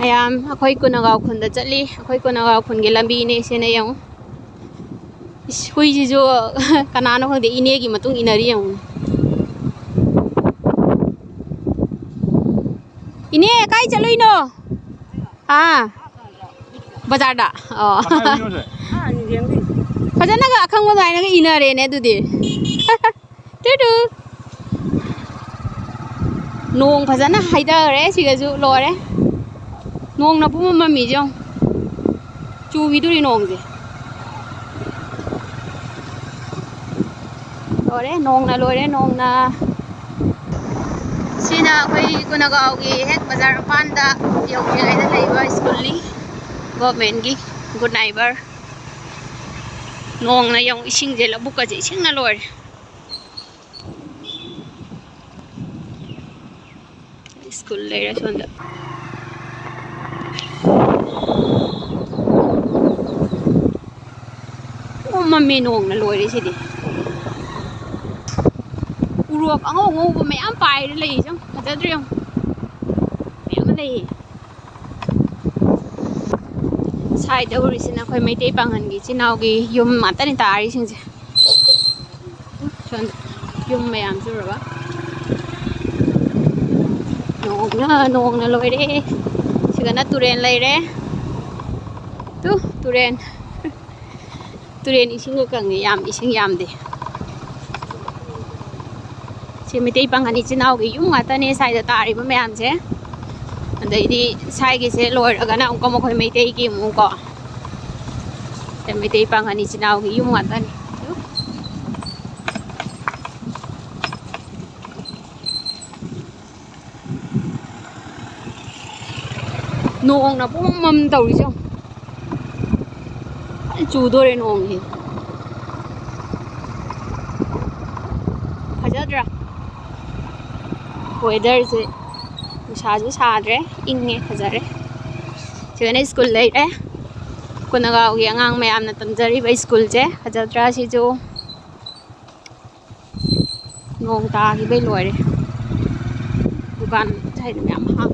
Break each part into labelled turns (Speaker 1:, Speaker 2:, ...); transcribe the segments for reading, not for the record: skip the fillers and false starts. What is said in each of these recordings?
Speaker 1: mayam akhoi Kunagaon khun da chatli akhoi Kunagaon khun gi lambi ne se na yang hui ji jo kanano khang de ine gi matung inari yang ine kai chaloi no bazar da fajana ga akhang ma dai na ga inare ne du de tu nong fajana haida re siga ju lo re nong na pum ma mi jong chu vi du ri nong je lo re nong na lo re nong na sina khoi Kunagaon gi hek bazar pan da yau ji lai da leiba school ni government gi good neighbor nong na yong ising je la buka je ising na lo re school lai ra sonda mami nong na loi si di uruak ang ngô ba may am pai le chang ta driong me am le sai da uri sin khoi Meitei pangan gi chinau gi yum ma ta ni ta ri sing je chon yum me am chu ra nong na loi re sigana turen lai re tu turen ising ko kang yam ising yam de si Meitei pangan ni chinau gi yum nga ta ne sai da ta ri ba me am je andai di sai gi se loi ra ga na ko mo khoi Meitei gi mu ko se Meitei pangan ni chinau gi yum nga ta ni nong na pum mam tau ri chong chu do re nong hi phajadra weather se sa ju sa dre inge phajare chene school lai re Kunagaon gi angang mayam na tamjari ba school je phajadra si jo nong ta gi bai loi re dukan thai na yam ha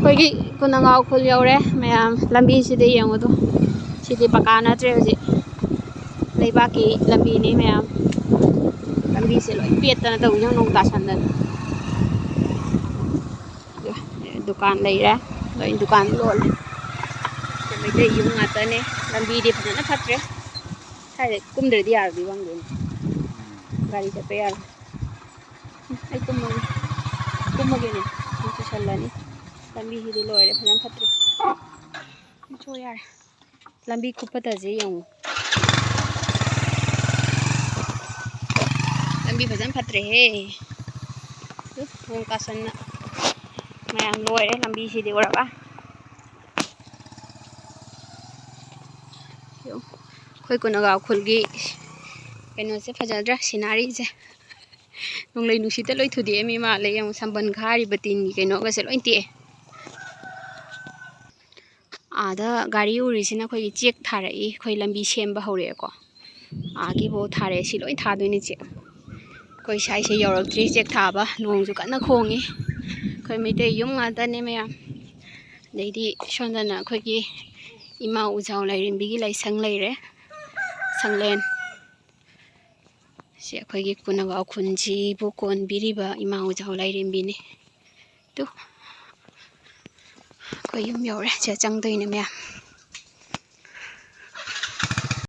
Speaker 1: khoi Kunagaon khul yaure mayam lambi si de yang do si de pakana tre ji leiba ki lambi ni mayam lambi se loi piet ta na tau yang nong ta san dan dukan lai ra loi dukan lol se Meitei yum nga ta ne lambi di phana phat re sai de kum de di ar di wang de gari se pe ar ai kum ma ge ne ko sal la ni lambi hi de loi re phana phat re cho yar lambi khupat ta je yang lambi bhajan phat re he tu wong ka san na mayam loi re lambi si de ora ba yo khoi Kunagaon khul gi kaino se phajadra sinari je nong lai nu si ta loi thu de mi ma le yang samban khari batin gi kaino ga se loi ti ada gari uri sina khoi gi check tharai khoi lambi sem ba hore ko agi bo thare si loi tha doi ni che koi sai se yorak tri check tha ba nong ju kana khongi khoi Meitei yum nga ta ne mayam dei di shonda na khoi gi ima ujau lai rin bi gi lai sang lai re sanglen se khoi gi Kunagaon khun ji bu kon biri ba ima ujau lai rin bi ni tu khoi yum yore che chang doi ne mayam